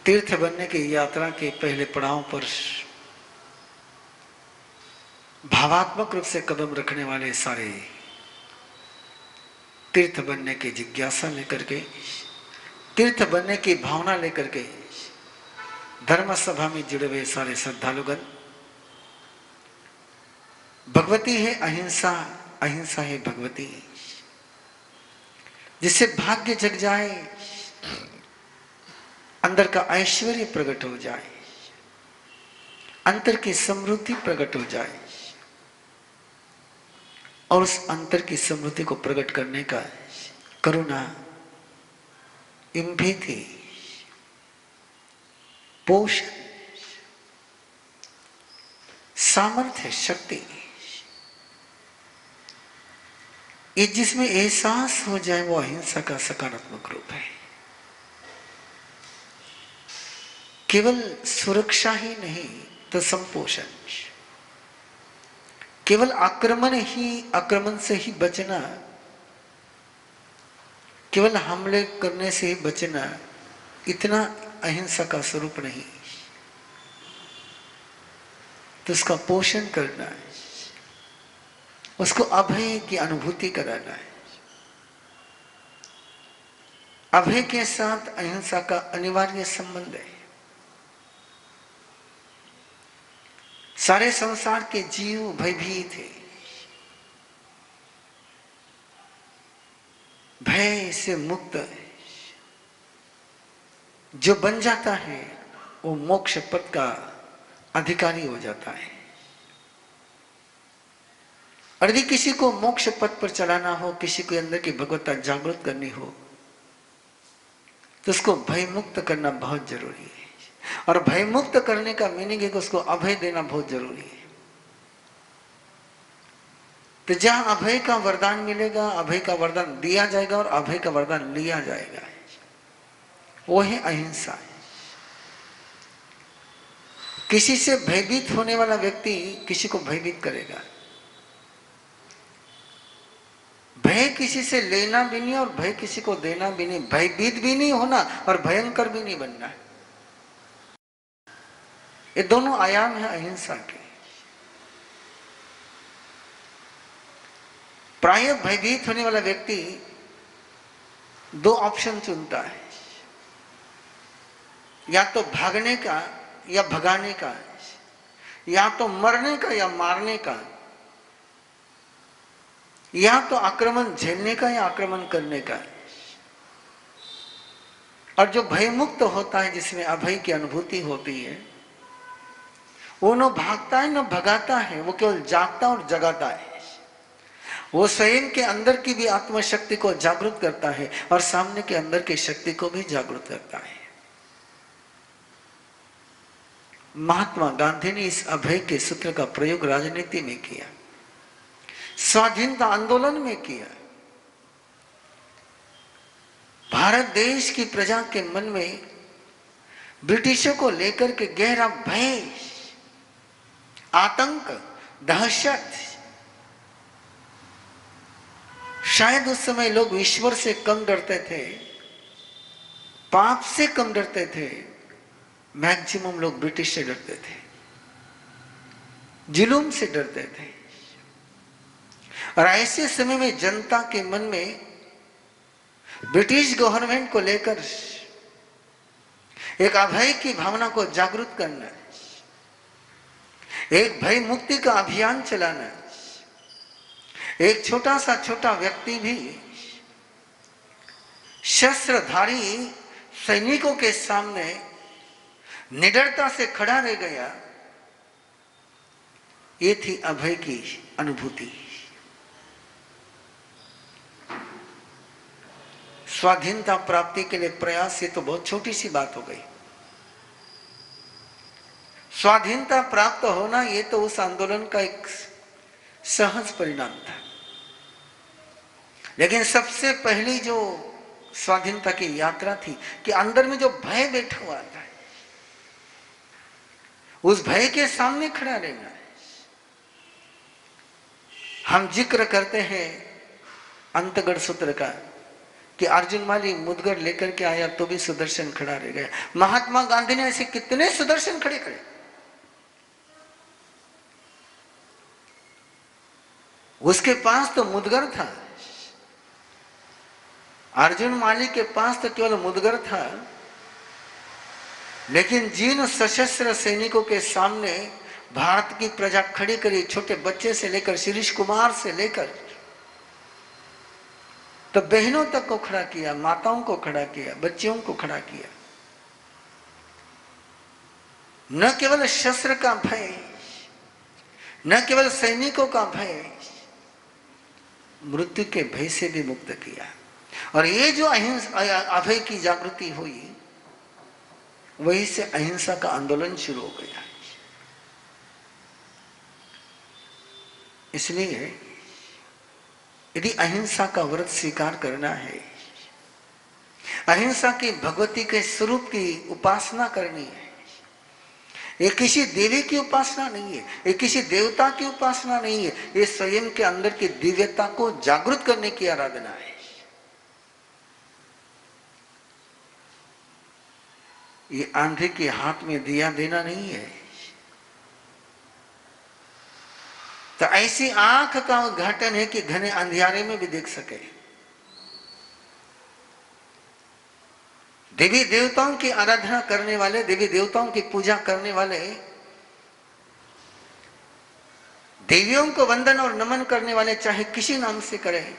तीर्थ बनने की यात्रा के पहले पड़ाव पर भावात्मक रूप से कदम रखने वाले सारे तीर्थ बनने की जिज्ञासा लेकर के, तीर्थ बनने की भावना लेकर के धर्म सभा में जुड़े हुए सारे श्रद्धालुगण, भगवती है अहिंसा, अहिंसा है भगवती, जिससे भाग्य जग जाए, अंदर का ऐश्वर्य प्रकट हो जाए, अंतर की समृद्धि प्रकट हो जाए, और उस अंतर की समृद्धि को प्रकट करने का करुणा, इम्भीति, पोषण, सामर्थ्य, शक्ति, ये जिसमें एहसास हो जाए वो अहिंसा का सकारात्मक रूप है। केवल सुरक्षा ही नहीं तो संपोषण, केवल आक्रमण से ही बचना, केवल हमले करने से ही बचना, इतना अहिंसा का स्वरूप नहीं, तो उसका पोषण करना है, उसको अभय की अनुभूति कराना है। अभय के साथ अहिंसा का अनिवार्य संबंध है। सारे संसार के जीव भयभीत थे, भय से मुक्त है। जो बन जाता है वो मोक्ष पद का अधिकारी हो जाता है। और यदि किसी को मोक्ष पद पर चलाना हो, किसी के अंदर की भगवत्ता जागृत करनी हो, तो उसको भय मुक्त करना बहुत जरूरी है। और भय मुक्त करने का मीनिंग है कि उसको अभय देना बहुत जरूरी है। तो जहां अभय का वरदान मिलेगा, अभय का वरदान दिया जाएगा और अभय का वरदान लिया जाएगा, वो है अहिंसा। किसी से भयभीत होने वाला व्यक्ति किसी को भयभीत करेगा। भय किसी से लेना भी नहीं और भय किसी को देना भी नहीं। भयभीत भी नहीं होना और भयंकर भी नहीं बनना। ये दोनों आयाम है अहिंसा के। प्राय भयभीत होने वाला व्यक्ति दो ऑप्शन चुनता है, या तो भागने का या भगाने का, या तो मरने का या मारने का, या तो आक्रमण झेलने का या आक्रमण करने का। और जो भयमुक्त होता है, जिसमें अभय की अनुभूति होती है, वो न भागता है न भगाता है, वो केवल जागता और जगाता है। वो स्वयं के अंदर की भी आत्मशक्ति को जागृत करता है और सामने के अंदर की शक्ति को भी जागृत करता है। महात्मा गांधी ने इस अभय के सूत्र का प्रयोग राजनीति में किया, स्वाधीनता आंदोलन में किया। भारत देश की प्रजा के मन में ब्रिटिशों को लेकर के गहरा भय, आतंक, दहशत। शायद उस समय लोग ईश्वर से कम डरते थे, पाप से कम डरते थे, मैक्सिमम लोग ब्रिटिश से डरते थे, जुलूम से डरते थे। और ऐसे समय में जनता के मन में ब्रिटिश गवर्नमेंट को लेकर एक अभय की भावना को जागृत करना, एक भय मुक्ति का अभियान चलाना। एक छोटा व्यक्ति भी शस्त्रधारी सैनिकों के सामने निडरता से खड़ा रह गया। ये थी अभय की अनुभूति। स्वाधीनता प्राप्ति के लिए प्रयास, ये तो बहुत छोटी सी बात हो गई। स्वाधीनता प्राप्त होना ये तो उस आंदोलन का एक सहज परिणाम था। लेकिन सबसे पहली जो स्वाधीनता की यात्रा थी कि अंदर में जो भय बैठा हुआ था, उस भय के सामने खड़ा रहना है। हम जिक्र करते हैं अंतगढ़ सूत्र का कि अर्जुन माली मुदगर लेकर के आया तो भी सुदर्शन खड़ा रह गया। महात्मा गांधी ने ऐसे कितने सुदर्शन खड़े करे। उसके पास तो मुदगर था, अर्जुन माली के पास तो केवल मुदगर था, लेकिन जिन सशस्त्र सैनिकों के सामने भारत की प्रजा खड़ी करी, छोटे बच्चे से लेकर शिरीष कुमार से लेकर तो बहनों तक को खड़ा किया, माताओं को खड़ा किया, बच्चियों को खड़ा किया। न केवल शस्त्र का भय, न केवल सैनिकों का भय, मृत्यु के भय से भी मुक्त किया। और ये जो अहिंसा अभय की जागृति हुई, वही से अहिंसा का आंदोलन शुरू हो गया। इसलिए यदि अहिंसा का व्रत स्वीकार करना है, अहिंसा की भगवती के स्वरूप की उपासना करनी है, ये किसी देवी की उपासना नहीं है, ये किसी देवता की उपासना नहीं है, ये स्वयं के अंदर की दिव्यता को जागृत करने की आराधना है। ये आंधे के हाथ में दिया देना नहीं है। तो ऐसी आंख का उद्घाटन है कि घने अंधियारे में भी देख सके। देवी देवताओं की आराधना करने वाले, देवी देवताओं की पूजा करने वाले, देवियों को वंदन और नमन करने वाले चाहे किसी नाम से करें,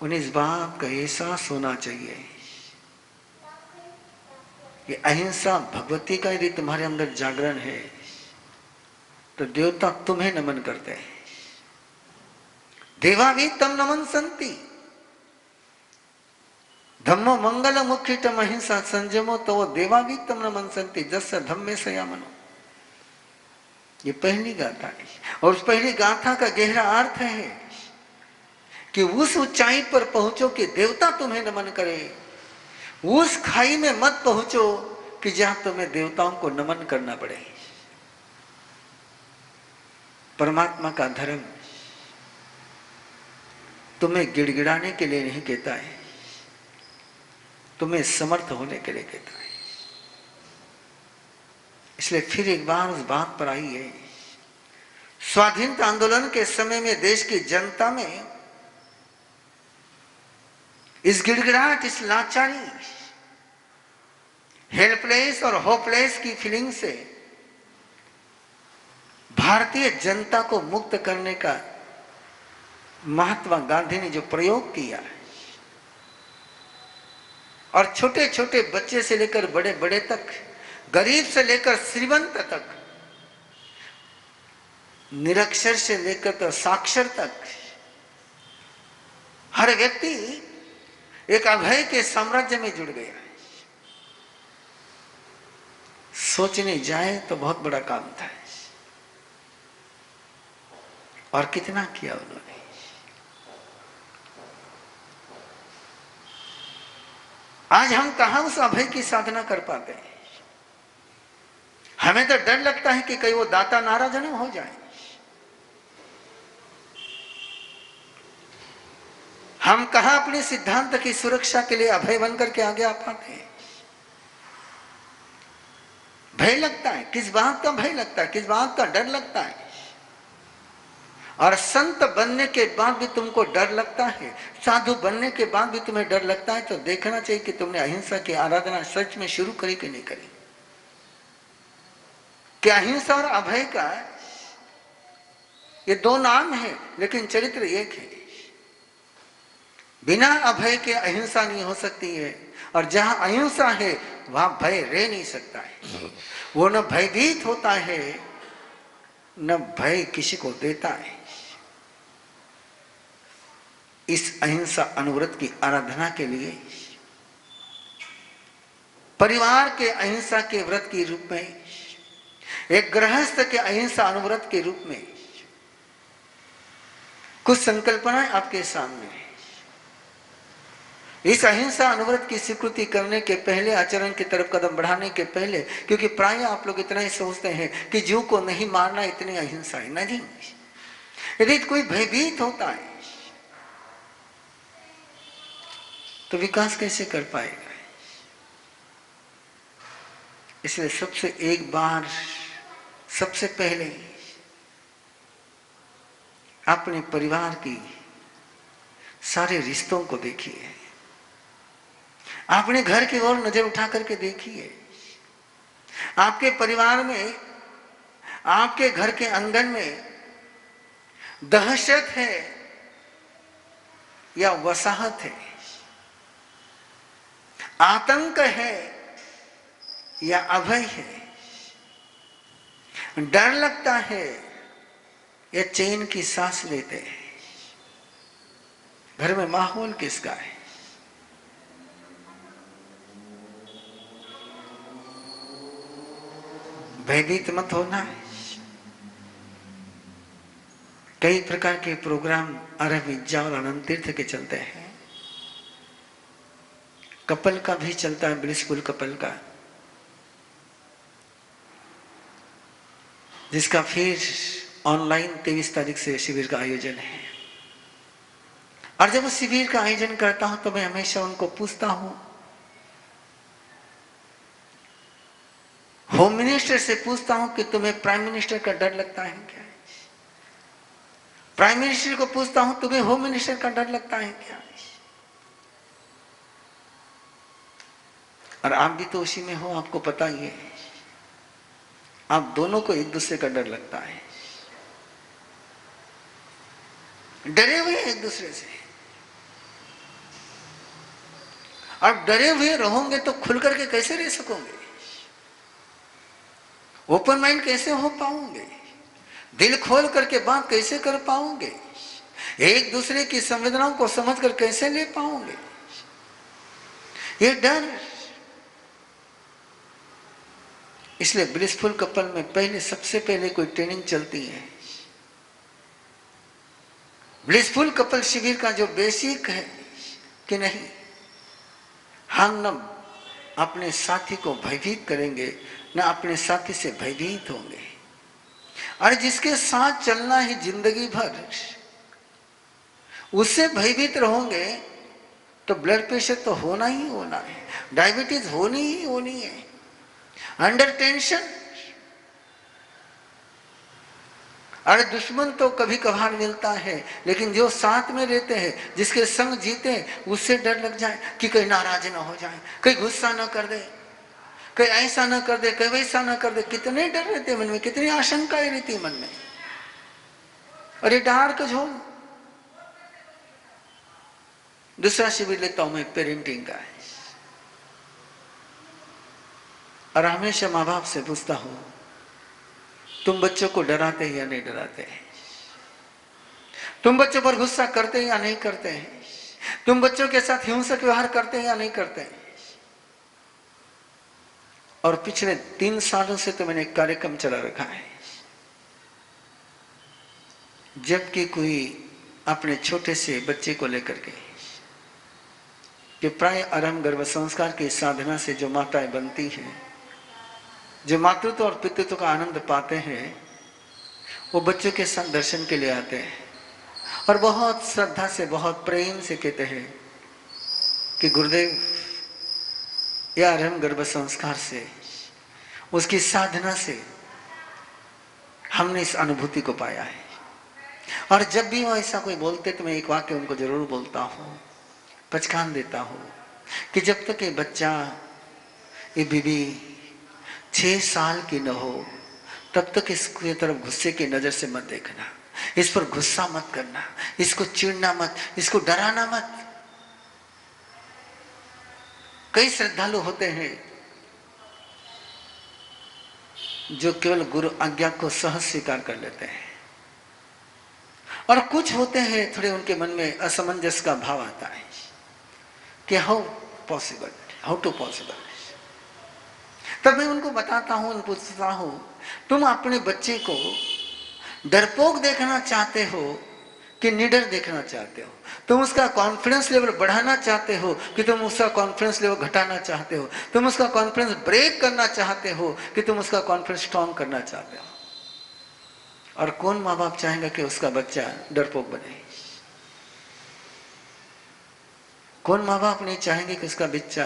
उन्हें इस बात का एहसास होना चाहिए कि अहिंसा भगवती का यदि तुम्हारे अंदर जागरण है तो देवता तुम्हें नमन करते हैं। देवावी तम नमन संति, धम्मो मंगल मुख्यतम अहिंसा संजमो तो वो देवावी तम नमन संति जस धम्मे सयामनो। ये पहली गाथा है, और उस पहली गाथा का गहरा अर्थ है कि उस ऊंचाई पर पहुंचो कि देवता तुम्हें नमन करे, उस खाई में मत पहुंचो कि जहां तुम्हें देवताओं को नमन करना पड़े। परमात्मा का धर्म तुम्हें गिड़गिड़ाने के लिए नहीं कहता है, तुम्हें समर्थ होने के लिए कहता है। इसलिए फिर एक बार उस बात पर आई है, स्वाधीनता आंदोलन के समय में देश की जनता में इस गिड़गिड़ाहट, इस लाचारी, हेल्पलेस और होपलेस की फीलिंग से भारतीय जनता को मुक्त करने का महात्मा गांधी ने जो प्रयोग किया, और छोटे छोटे बच्चे से लेकर बड़े बड़े तक, गरीब से लेकर श्रीमंत तक, निरक्षर से लेकर तो साक्षर तक, हर व्यक्ति एक अभय के साम्राज्य में जुड़ गया। सोचने जाए तो बहुत बड़ा काम था, और कितना किया उन्होंने। आज हम कहां उस अभय की साधना कर पाते हैं। हमें तो डर लगता है कि कहीं वो दाता नाराज न हो जाए। हम कहां अपने सिद्धांत की सुरक्षा के लिए अभय बनकर के आगे आ पाते हैं। भय लगता है, किस बात का भय लगता है, किस बात का डर लगता है। और संत बनने के बाद भी तुमको डर लगता है, साधु बनने के बाद भी तुम्हें डर लगता है, तो देखना चाहिए कि तुमने अहिंसा की आराधना सच में शुरू करी कि नहीं करी। क्या अहिंसा और अभय का ये दो नाम है, लेकिन चरित्र एक है। बिना अभय के अहिंसा नहीं हो सकती है, और जहां अहिंसा है वहां भय रह नहीं सकता है। वो न भयभीत होता है, न भय किसी को देता है। इस अहिंसा अनुव्रत की आराधना के लिए परिवार के अहिंसा के व्रत के रूप में, एक गृहस्थ के अहिंसा अनुव्रत के रूप में कुछ संकल्पनाएं आपके सामने है। इस अहिंसा अनुव्रत की स्वीकृति करने के पहले, आचरण की तरफ कदम बढ़ाने के पहले, क्योंकि प्राय आप लोग इतना ही सोचते हैं कि जीव को नहीं मारना इतनी अहिंसा है। नहीं, यदि कोई भयभीत होता है, तो विकास कैसे कर पाएगा? इसलिए सबसे पहले अपने परिवार की सारे रिश्तों को देखिए, अपने घर की ओर नजर उठा करके देखिए। आपके परिवार में, आपके घर के आंगन में दहशत है या वसाहत है, आतंक है या अभय है, डर लगता है या चैन की सांस लेते हैं? घर में माहौल किसका है? भयभीत मत होना है। कई प्रकार के प्रोग्राम अरब विद्या और आनंद तीर्थ के चलते हैं। कपल का भी चलता है, ब्लिसफुल कपल का, जिसका फिर ऑनलाइन 23 तारीख से शिविर का आयोजन है। और जब उस शिविर का आयोजन करता हूं तो मैं हमेशा उनको पूछता हूं, होम मिनिस्टर से पूछता हूं कि तुम्हें प्राइम मिनिस्टर का डर लगता है क्या? प्राइम मिनिस्टर को पूछता हूं तुम्हें होम मिनिस्टर का डर लगता है क्या? और आप भी तो उसी में हो, आपको पता ही है। आप दोनों को एक दूसरे का डर लगता है, डरे हुए हैं एक दूसरे से। आप डरे हुए रहोगे तो खुल करके कैसे रह सकोगे? ओपन माइंड कैसे हो पाओगे? दिल खोल करके बात कैसे कर पाओगे? एक दूसरे की संवेदनाओं को समझकर कैसे ले पाओगे? ये डर। इसलिए ब्लिसफुल कपल में सबसे पहले कोई ट्रेनिंग चलती है। ब्लिसफुल कपल शिविर का जो बेसिक है कि नहीं, हम न अपने साथी को भयभीत करेंगे, न अपने साथी से भयभीत होंगे। और जिसके साथ चलना है जिंदगी भर, उससे भयभीत रहोगे तो ब्लड प्रेशर तो होना ही होना है, डायबिटीज होनी ही होनी है, अंडर टेंशन। अरे दुश्मन तो कभी कभार मिलता है, लेकिन जो साथ में रहते हैं, जिसके संग जीते हैं, उससे डर लग जाए कि कहीं नाराज ना हो जाए, कहीं गुस्सा ना कर दे, कहीं ऐसा ना कर दे, कहीं वैसा ना कर दे। कितने डर रहते मन में, कितनी आशंकाएं रहती मन में। और ये डार्क जोन। दूसरा शिविर लेता हूं मैं पेरेंटिंग का, और हमेशा माँ बाप से पूछता हूं, तुम बच्चों को डराते हैं या नहीं डराते हैं? तुम बच्चों पर गुस्सा करते हैं या नहीं करते हैं? तुम बच्चों के साथ हिंसक व्यवहार करते हैं या नहीं करते हैं? और पिछले 3 सालों से तो मैंने एक कार्यक्रम चला रखा है, जबकि कोई अपने छोटे से बच्चे को लेकर के, कि प्राय आरंभ गर्भ संस्कार की साधना से जो माताएं बनती हैं, जो मातृत्व और पितृत्व का आनंद पाते हैं, वो बच्चों के साथ दर्शन के लिए आते हैं और बहुत श्रद्धा से, बहुत प्रेम से कहते हैं कि गुरुदेव, या आरंभ गर्भ संस्कार से, उसकी साधना से हमने इस अनुभूति को पाया है। और जब भी वो ऐसा कोई बोलते तो मैं एक वाक्य उनको जरूर बोलता हूँ, पहचान देता हूँ कि जब तक ये बच्चा, ये बीबी 6 साल की न हो, तब तक इसकी तरफ गुस्से की नजर से मत देखना, इस पर गुस्सा मत करना, इसको चिढ़ना मत, इसको डराना मत। कई श्रद्धालु होते हैं जो केवल गुरु आज्ञा को सहज स्वीकार कर लेते हैं, और कुछ होते हैं थोड़े उनके मन में असमंजस का भाव आता है कि हाउ टू पॉसिबल। तब मैं उनको बताता हूं, उनको पूछता हूं, तुम अपने बच्चे को डरपोक देखना चाहते हो कि निडर देखना चाहते हो? तुम उसका कॉन्फिडेंस लेवल बढ़ाना चाहते हो कि तुम उसका कॉन्फिडेंस लेवल घटाना चाहते हो? तुम उसका कॉन्फिडेंस ब्रेक करना चाहते हो कि तुम उसका कॉन्फिडेंस स्ट्रॉन्ग करना चाहते हो? और कौन माँ बाप चाहेगा कि उसका बच्चा डरपोक बने? कौन माँ बाप नहीं चाहेंगे कि उसका बच्चा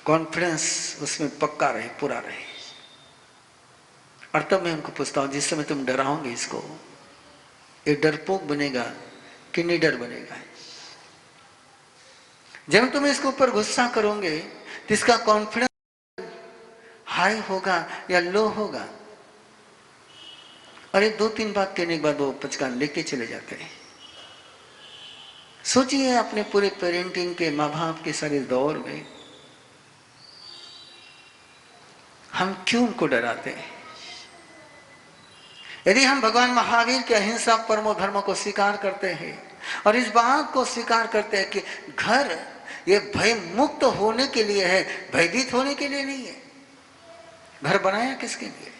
कॉन्फिडेंस उसमें पक्का रहे, पूरा रहे। और तब मैं उनको पूछता हूं, जिस समय तुम डराओगे इसको, ये डरपोक बनेगा कि निडर बनेगा? जब तुम इसके ऊपर गुस्सा करोगे तो इसका कॉन्फिडेंस हाई होगा या लो होगा? और ये 2-3 बात कहने के बाद वो पचकान लेके चले जाते हैं। सोचिए अपने पूरे पेरेंटिंग के, माँ बाप के सारे दौर में हम क्यों उनको डराते हैं? यदि हम भगवान महावीर के अहिंसा परमो धर्म को स्वीकार करते हैं और इस बात को स्वीकार करते हैं कि घर ये भय मुक्त होने के लिए है, भयभीत होने के लिए नहीं है। घर बनाया किसके लिए?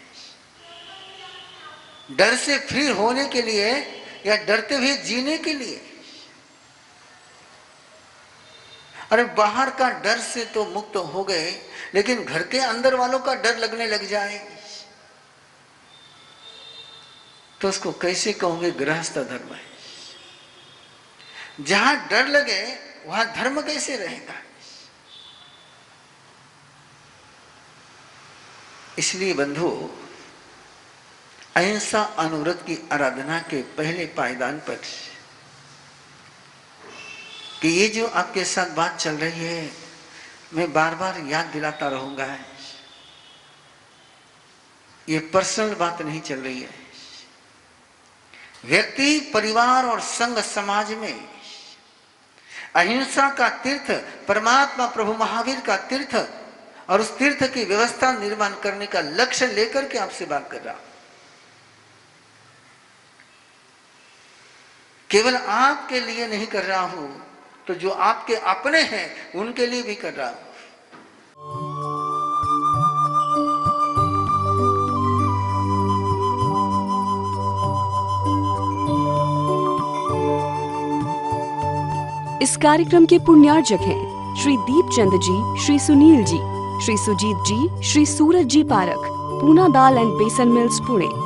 डर से फ्री होने के लिए या डरते हुए जीने के लिए? अरे बाहर का डर से तो मुक्त हो गए, लेकिन घर के अंदर वालों का डर लगने लग जाए तो उसको कैसे कहोगे गृहस्थ धर्म है? जहां डर लगे वहां धर्म कैसे रहेगा? इसलिए बंधु, अहिंसा अनुव्रत की आराधना के पहले पायदान पर कि ये जो आपके साथ बात चल रही है, मैं बार बार याद दिलाता रहूंगा, ये पर्सनल बात नहीं चल रही है। व्यक्ति, परिवार और संघ समाज में अहिंसा का तीर्थ, परमात्मा प्रभु महावीर का तीर्थ और उस तीर्थ की व्यवस्था निर्माण करने का लक्ष्य लेकर के आपसे बात कर रहा हूं। केवल आपके लिए नहीं कर रहा हूं, तो जो आपके अपने हैं उनके लिए भी कर रहा हूं। इस कार्यक्रम के पुण्यार्जक हैं श्री दीपचंद जी, श्री सुनील जी, श्री सुजीत जी, श्री सूरज जी पारक, पूना दाल एंड बेसन मिल्स, पुणे।